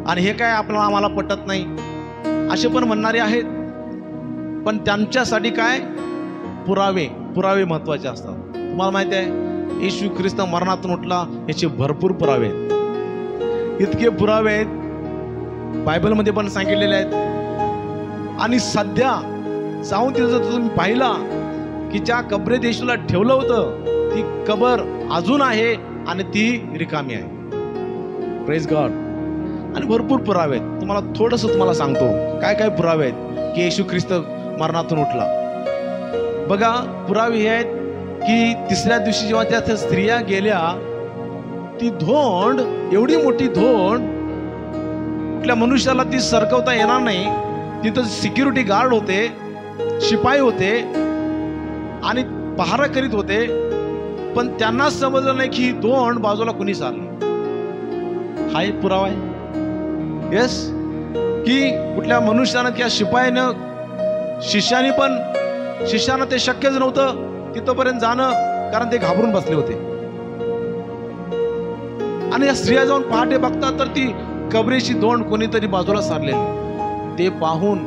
आणि हे काय आम्हाला पटत नाही असे पण म्हणणारे आहेत. पण त्यांच्यासाठी काय पुरावे महत्वाचे असतात. तुम्हाला माहिती आहे येशू ख्रिस्त मरणातून उठला याचे भरपूर पुरावे आहेत. इतके पुरावे आहेत बायबलमध्ये पण सांगितलेले आहेत. आणि सध्या जाऊन तिथं जर तुम्ही पाहिला की ज्या कबरेत येशूला ठेवलं होतं ती कबर अजून आहे आणि ती रिकामी आहे. Praise God. आणि भरपूर पुरावे आहेत. तुम्हाला सांगतो काय काय पुरावे आहेत की येशू ख्रिस्त मरणातून उठला. बघा पुरावे हे आहेत की तिसऱ्या दिवशी जेव्हा त्या स्त्रिया गेल्या, ती धोंड, एवढी मोठी धोंड कुठल्या मनुष्याला ती सरकवता येणार नाही. तिथं सिक्युरिटी गार्ड होते, शिपाई होते आणि पहारा करीत होते, पण त्यांना समजलं नाही की ही धोंड बाजूला कुणी सारली. हा एक पुरावा आहे. येस, की कुठल्या मनुष्यानं किंवा शिपाईनं शिष्यानं ते शक्यच नव्हतं तिथपर्यंत जाणं, कारण ते घाबरून बसले होते. आणि या स्त्रिया जाऊन पहाटे बघतात तर ती कबरेची धोंड कोणीतरी बाजूला सारलेली. ते पाहून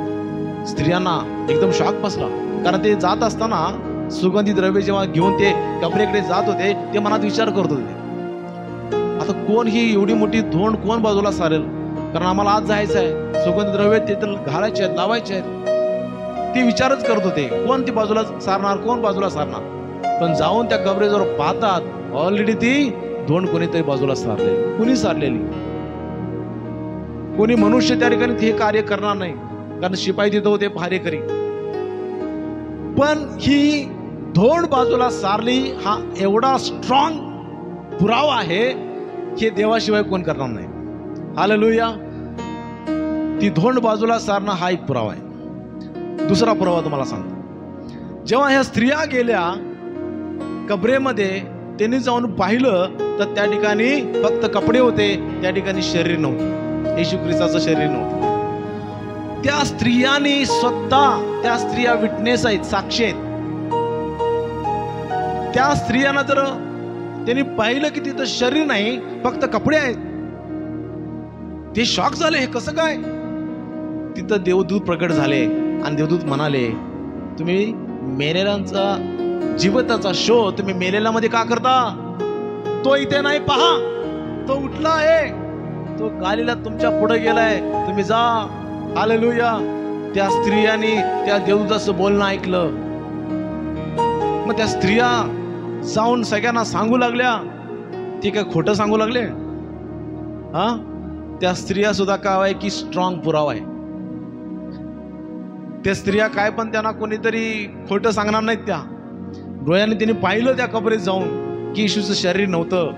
स्त्रियांना एकदम शॉक बसला, कारण ते जात असताना सुगंधी द्रव्य जेव्हा घेऊन ते कबरेकडे जात होते ते मनात विचार करत होते, आता कोण ही एवढी मोठी धोंड कोण बाजूला सारेल, कारण आम्हाला आज जायचं आहे, सुगंधी द्रव्य ते तर घालायचे आहेत, लावायचे आहेत. ते विचारच करत होते कोण ती बाजूला सारणार, कोण बाजूला सारणार. पण जाऊन त्या कबरेजवळ पाहतात ऑलरेडी ती धोंड कोणीतरी बाजूला सारलेली. कुणी सारलेली? कोणी मनुष्य त्या ठिकाणी हे कार्य करणार नाही, कारण शिपाई तिथं होते पहारेकरी. पण ही धोंड बाजूला सारली हा एवढा स्ट्रॉंग पुरावा आहे की देवाशिवाय कोण करणार नाही. हालेलुया. ती धोंड बाजूला सारणं हा एक पुरावा आहे. दुसरा पुरावा तुम्हाला सांगतो. जेव्हा ह्या स्त्रिया गेल्या कबरेमध्ये, त्यांनी जाऊन पाहिलं तर त्या ठिकाणी फक्त कपडे होते, त्या ठिकाणी शरीर नव्हतं, येशू ख्रिस्ताचं शरीर नव्हतं. त्या स्त्रियांनी स्वतः, त्या स्त्रिया विटनेस आहेत, साक्षी आहेत. त्या स्त्रियांना जर त्यांनी पाहिलं की तिथं शरीर नाही फक्त कपडे आहेत, ते शॉक झाले. हे कसं काय? तिथं देवदूत प्रकट झाले आणि देवदूत म्हणाले, तुम्ही मेलेल्यांचा जिवंताचा शोध तुम्ही मेलेल्यामध्ये का करता? तो इथे नाही, पहा तो उठला आहे, तो गालीला तुमच्या पुढे गेलाय, तुम्ही जा. हालेलुया. त्या स्त्रियांनी त्या देवदूताचं बोलणं ऐकलं. मग त्या स्त्रिया जाऊन सगळ्यांना सांगू लागल्या. ते काय खोटं सांगू लागले? हा, त्या स्त्रिया सुद्धा काय आहे की स्ट्रॉंग पुरावा आहे. त्या स्त्रिया काय पण त्यांना कोणीतरी खोटं सांगणार नाहीत. त्या डोळ्याने त्यांनी पाहिलं त्या कबरेत जाऊन की येशूचं शरीर नव्हतं.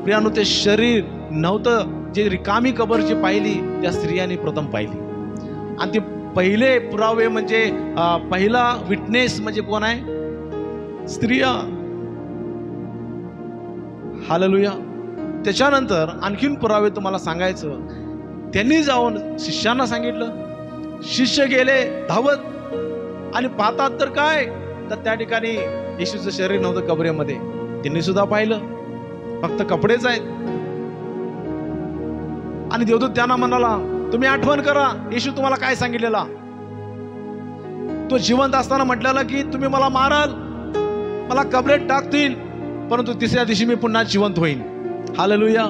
प्रियानो, ते शरीर नव्हतं. जे रिकामी कबर जी पाहिली त्या स्त्रियांनी प्रथम पाहिली. आणि ते पहिले पुरावे म्हणजे पहिला विटनेस म्हणजे कोण आहे? स्त्रिया. हालेलुया. त्याच्यानंतर आणखीन पुरावे तुम्हाला सांगायचं, त्यांनी जाऊन शिष्यांना सांगितलं. शिष्य गेले धावत आणि पाहतात तर काय, तर त्या ठिकाणी येशूचं शरीर नव्हतं कबरेमध्ये. त्यांनी सुद्धा पाहिलं फक्त कपडेच आहेत. आणि देवदूत त्यांना म्हणाला, तुम्ही आठवण करा येशू तुम्हाला काय सांगितलेला. तो जिवंत असताना म्हटलेला की तुम्ही मला माराल, मला कबरेत टाकतील, परंतु तिसऱ्या दिवशी मी पुन्हा जिवंत होईन. हालेलुया.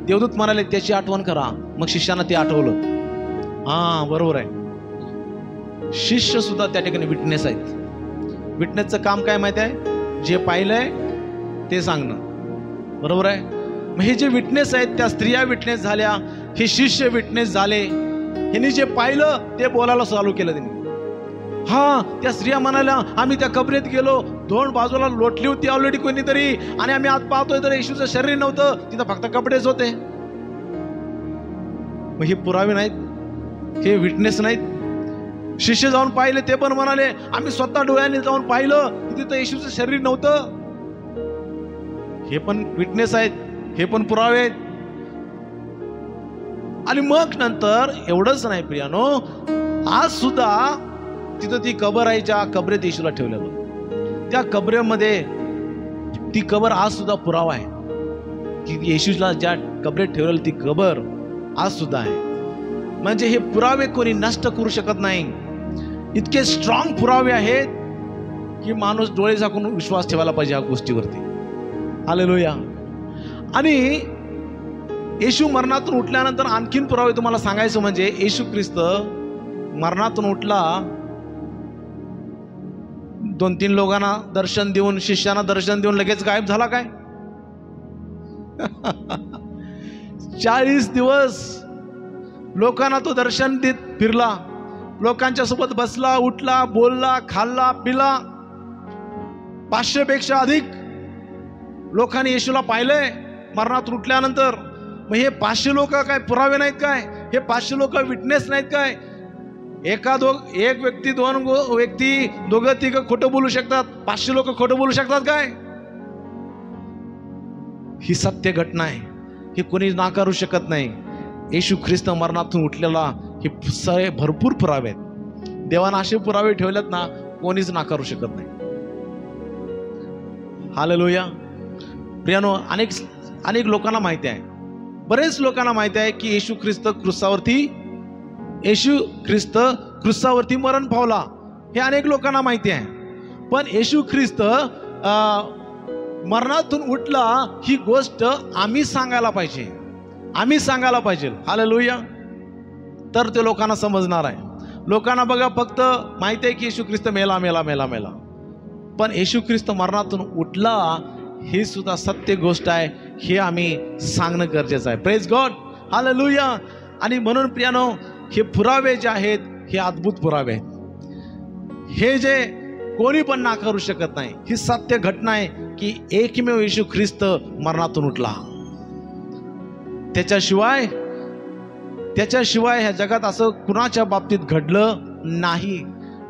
देवदूत म्हणाले त्याची आठवण करा. मग शिष्यानं ते आठवलं. हा, बरोबर आहे. शिष्य सुद्धा त्या ठिकाणी विटनेस आहेत. विटनेसचं काम काय माहिती आहे? जे पाहिलंय ते सांगणं. बरोबर आहे. मग हे जे विटनेस आहेत, त्या स्त्रिया विटनेस झाल्या, हे शिष्य विटनेस झाले. ह्यांनी जे पाहिलं ते बोलायला चालू केलं त्यांनी. हा, त्या स्त्रिया म्हणाल्या आम्ही त्या कबरेत गेलो, दोन बाजूला लोटली होती ऑलरेडी कोणीतरी, आणि आम्ही आत पाहतोय तर येशूचं शरीर नव्हतं, तिथं फक्त कपडेच होते. मग हे पुरावे नाहीत? हे विटनेस नाहीत? शिष्य जाऊन पाहिले, ते पण म्हणाले आम्ही स्वतः डोळ्यांनी जाऊन पाहिलं की तिथं येशूचं शरीर नव्हतं. हे पण विटनेस आहेत, हे पण पुरावे आहेत. आणि मग नंतर एवढंच नाही प्रियानो, आज सुद्धा तिथं ती कबर आहे, ज्या कबरेत येशूला ठेवलेलं, त्या कबरेमध्ये ती कबर आज सुद्धा पुरावा आहे की येशूला ज्या कबरेत ठेवलेलं ती कबर आज सुद्धा आहे. म्हणजे हे पुरावे कोणी नष्ट करू शकत नाही. इतके स्ट्रॉंग पुरावे आहेत की माणूस डोळे झाकून विश्वास ठेवायला पाहिजे या गोष्टीवरती. हालेलुया. आणि येशू मरणातून उठल्यानंतर आणखीन पुरावे तुम्हाला सांगायचं म्हणजे, येशू ख्रिस्त मरणातून उठला, 2-3 लोकांना दर्शन देऊन, शिष्यांना दर्शन देऊन लगेच गायब झाला काय? 40 दिवस लोकांना तो दर्शन देत फिरला, लोकांच्या सोबत बसला, उठला, बोलला, खाल्ला, पिला. 500 पेक्षा अधिक लोकांनी येशूला पाहिलंय मरणातून उठल्यानंतर. मग हे 500 लोक काय पुरावे नाहीत काय? हे 500 लोक विटनेस नाहीत काय? एक व्यक्ती, 2 व्यक्ती, 2-3 खोटं बोलू शकतात, 500 लोक खोटं बोलू शकतात काय? ही सत्य घटना आहे, हे कोणी नाकारू शकत नाही. येशू ख्रिस्त मरणातून उठलेला हे सगळे भरपूर पुरावे आहेत. देवानं असे पुरावे ठेवलेत ना, कोणीच नाकारू शकत नाही. हालेलुया. प्रियानो, अनेक लोकांना माहिती आहे, बरेच लोकांना माहिती आहे की येशू ख्रिस्त क्रुसावरती मरण पावला, हे अनेक लोकांना माहिती आहे. पण येशू ख्रिस्त मरणातून उठला ही गोष्ट आम्ही सांगायला पाहिजे. हालेलुया. तर ते लोकांना समजणार आहे. लोकांना बघा फक्त माहिती आहे की येशू ख्रिस्त मेला. पण येशू ख्रिस्त मरणातून उठला ही सुद्धा सत्य गोष्ट आहे, हे आम्ही सांगणं गरजेचं आहे. Praise God. हालेलुया. आणि म्हणून प्रियानो, हे पुरावे जे आहेत हे अद्भुत पुरावे आहेत, हे जे कोणी पण नाकारू शकत नाही. ही सत्य घटना आहे की एकमेव येशू ख्रिस्त मरणातून उठला. त्याच्याशिवाय ह्या जगात असं कुणाच्या बाबतीत घडलं नाही.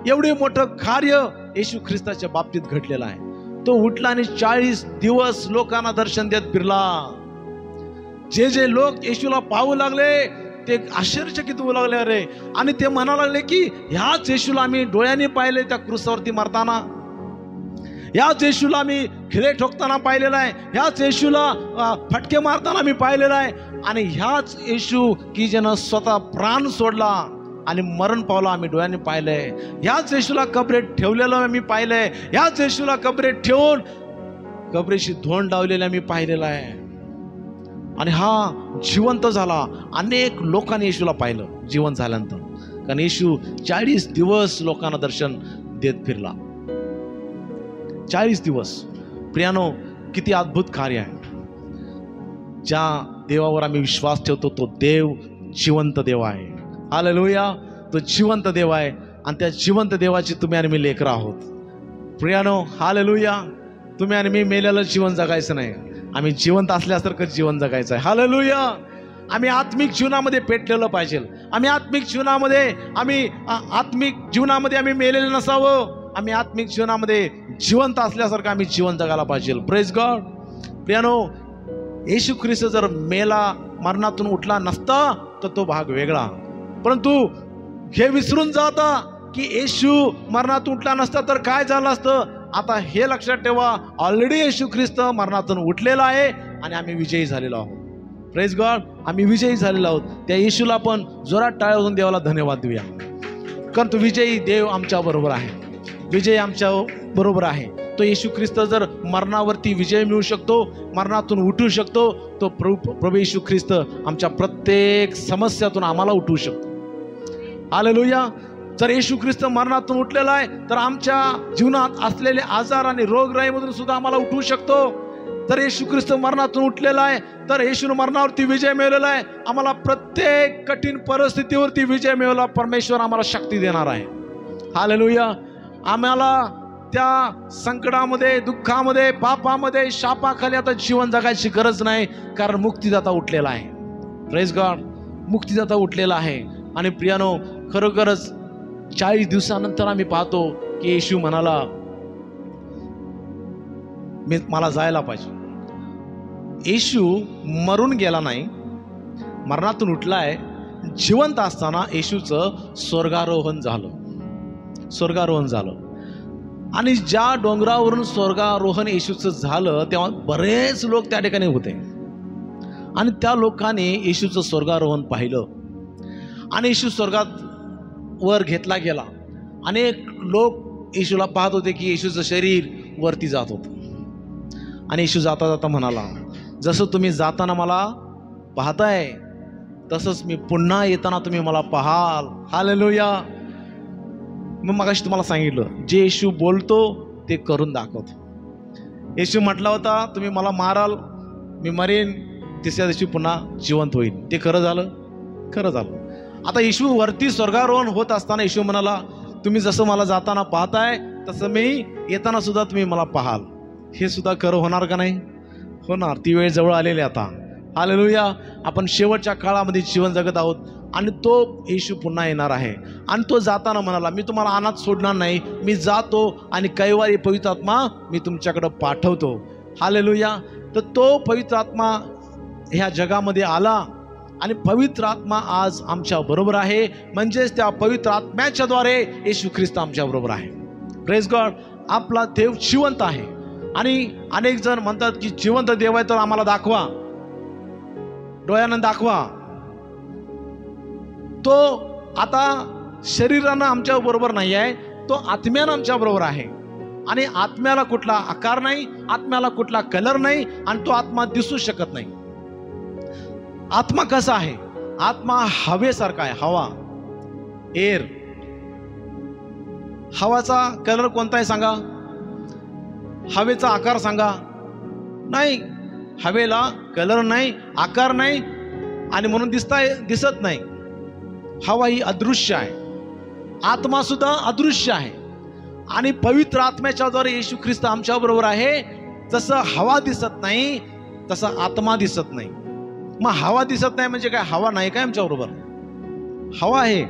एवढे मोठं कार्य येशू ख्रिस्ताच्या बाबतीत घडलेलं आहे. तो उठला आणि 40 दिवस लोकांना दर्शन देत फिरला. जे लोक येशूला पाहू लागले ते आश्चर्यचकित होऊ लागले. अरे, आणि ते म्हणा लागले की ह्याच येशूला आम्ही डोळ्यांनी पाहिले त्या क्रूसावरती मरताना, ह्याच येशूला आम्ही खिळे ठोकताना पाहिलेला आहे, ह्याच येशूला फटके मारताना मी पाहिलेला आहे, आणि ह्याच येशू की ज्यानं स्वतः प्राण सोडला आणि मरण पावला आम्ही डोळ्यांनी पाहिलंय. ह्याच येशूला कबरेत ठेवलेलं मी पाहिलंय, ह्याच येशूला कबरेत ठेवून कबरेशी धोंड लावलेला मी पाहिलेला आहे. आणि हा जिवंत झाला. अनेक लोकांनी येशूला पाहिलं जिवंत झाल्यानंतर, कारण येशू 40 दिवस लोकांना दर्शन देत फिरला. 40 दिवस. प्रियानो, किती अद्भुत कार्य आहे. ज्या देवावर आम्ही विश्वास ठेवतो तो देव जिवंत देव आहे. हालेलुया. तो जिवंत देव आहे, आणि त्या जिवंत देवाची तुम्ही आणि मी लेकरं आहोत. प्रियानो, हालेलुया. तुम्ही आणि मी मेलेलं जीवन जगायचं नाही, आम्ही जिवंत असल्यासारखं जीवन जगायचं आहे. हालेलुया. आम्ही आत्मिक जीवनामध्ये पेटलेलं पाहिजे. आम्ही आत्मिक जीवनामध्ये आम्ही मेलेलं नसावं. आम्ही आत्मिक जीवनामध्ये जिवंत असल्यासारखं आम्ही जीवन जगायला पाहिजे. Praise God. प्रियानो, येशू ख्रिस्त जर मेला, मरणातून उठला नसता तर तो भाग वेगळा. परंतु हे विसरून जाता की येशू मरणातून उठला नसता तर काय झालं असतं. आता हे लक्षात ठेवा, ऑलरेडी येशू ख्रिस्त मरणातून उठलेला आहे आणि आम्ही विजयी झालेलो आहोत. Praise God. आम्ही विजयी झालेलो आहोत. त्या येशूला आपण जोरात टाळ्या वाजवून देवाला धन्यवाद देऊया, कारण तो विजयी देव आमच्या बरोबर आहे. विजय आमच्या बरोबर आहे. तो येशू ख्रिस्त जर मरणावरती विजय मिळू शकतो, मरणातून उठू शकतो, तो प्रभू येशू ख्रिस्त आमच्या प्रत्येक समस्यातून आम्हाला उठवू शकतो. हालेलुया. जर येशू ख्रिस्त मरणातून उठलेला आहे तर आमच्या जीवनात असलेले आजार आणि रोगराईमधून सुद्धा आम्हाला उठवू शकतो. जर येशू ख्रिस्त मरणातून उठलेला आहे तर येशूने मरणावरती विजय मिळवलेला आहे. आम्हाला प्रत्येक कठीण परिस्थितीवरती विजय मिळवला परमेश्वर आम्हाला शक्ती देणार आहे. हालेलुया. आम्हाला त्या संकटामध्ये, दुःखामध्ये, पापामध्ये, शापाखाली आता जीवन जगायची गरज नाही, कारण मुक्तिदाता उठलेला आहे. Praise God. मुक्तिदाता उठलेला आहे. आणि प्रियानो, खरोखरच 40 दिवसानंतर आम्ही पाहतो की येशू म्हणाला मला जायला पाहिजे. येशू मरून गेला नाही, मरणातून उठलाय. जिवंत असताना येशूचं स्वर्गारोहण झालं. आणि ज्या डोंगरावरून स्वर्गारोहण येशूचं झालं तेव्हा बरेच लोक त्या ठिकाणी होते. आणि त्या लोकांनी येशूचं स्वर्गारोहण पाहिलं. आणि येशू स्वर्गात वर घेतला गेला. अनेक लोक येशूला पाहत होते की येशूचं शरीर वरती जात होतं. आणि येशू जाता जाता म्हणाला, जसं तुम्ही जाताना मला पाहताय तसंच मी पुन्हा येताना तुम्ही मला पाहाल. हालेलुया. मग मगाशी तुम्हाला सांगितलं, जे येशू बोलतो ते करून दाखवतो. येशू म्हटला होता, तुम्ही मला माराल, मी मरेन, तिसऱ्या दिवशी पुन्हा जिवंत होईल. ते खरं झालं. आता येशू वरती स्वर्गारोहण होत असताना येशू म्हणाला, तुम्ही जसं मला जाताना पाहताय तसं मी येताना सुद्धा तुम्ही मला पाहाल. हे सुद्धा खरं होणार का नाही? होणार. ती वेळ जवळ आलेली आता. हालेलुया. आपण शेवटच्या काळामध्ये जीवन जगत आहोत आणि तो येशू पुन्हा येणार आहे. आणि तो जाताना म्हणाला, मी तुम्हाला अनाथ सोडणार नाही, मी जातो आणि कैवारी पवित्र आत्मा मी तुमच्याकडे पाठवतो. हालेलुया. तर तो पवित्र आत्मा ह्या जगामध्ये आला आणि पवित्र आत्मा आज आमच्या बरोबर आहे. म्हणजेच त्या पवित्र आत्म्याच्या द्वारे येशू ख्रिस्त आमच्या बरोबर आहे. Praise God. आपला देव जिवंत आहे. आणि अनेक जण म्हणतात की जिवंत देव आहे तर आम्हाला दाखवा, डोळ्यानं दाखवा. तो आता शरीरानं आमच्या बरोबर नाही आहे, तो आत्म्यानं आमच्या बरोबर आहे. आणि आत्म्याला कुठला आकार नाही, आत्म्याला कुठला कलर नाही, आणि तो आत्मा दिसू शकत नाही. आत्मा कसा आहे? आत्मा हवेसारखा आहे. हवा, एअर. हवाचा कलर कोणता आहे सांगा? हवेचा आकार सांगा? नाही. हवेला कलर नाही, आकार नाही, आणि म्हणून दिसत नाही. हवा ही अदृश्य आहे. आत्मा सुद्धा अदृश्य आहे. आणि पवित्र आत्म्याच्या द्वारे येशू ख्रिस्त आमच्या बरोबर आहे. जसं हवा दिसत नाही तसं आत्मा दिसत नाही. मग हवा दिसत नाही म्हणजे काय? हवा नाही काय आमच्या बरोबर? हवा आहे.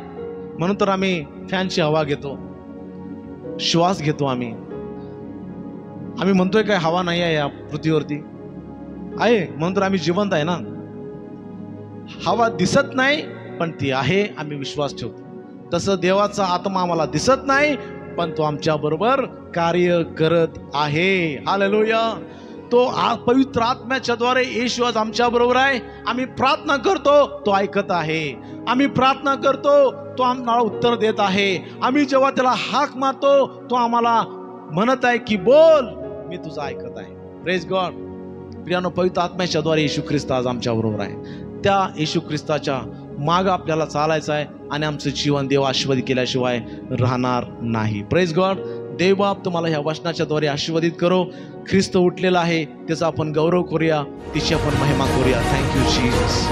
म्हणून तर आम्ही फॅनची हवा घेतो, श्वास घेतो. आम्ही म्हणतोय काय हवा नाही आहे या पृथ्वीवरती? आहे. म्हणून तर आम्ही जिवंत आहे ना. हवा दिसत नाही पण ती आहे, आम्ही विश्वास ठेवतो. तसं देवाचा आत्मा आम्हाला दिसत नाही पण तो आमच्या बरोबर कार्य करत आहे. हालेलुया. तो पवित्र आत्म्याच्या द्वारे येशू आज आमच्या बरोबर आहे. आम्ही प्रार्थना करतो तो ऐकत आहे. आम्ही प्रार्थना करतो तो आम्हाला उत्तर देत आहे. आम्ही जेव्हा त्याला हाक मारतो तो आम्हाला म्हणत आहे की बोल, मी तुझं ऐकत आहे. Praise God. प्रियानो, पवित्र आत्म्याच्या द्वारे येशू ख्रिस्त आज आमच्या बरोबर आहे. त्या येशू ख्रिस्ताच्या माग आपल्याला चालायचं आहे आणि आमचं जीवन देव आशीर्वादित केल्याशिवाय राहणार नाही. Praise God. देवबाप तुम्हाला ह्या वचनाच्या द्वारे आशीर्वादित करो. ख्रिस्त उठलेला आहे, त्याचा आपण गौरव करूया, तिची आपण महिमा करूया. Thank you Jesus.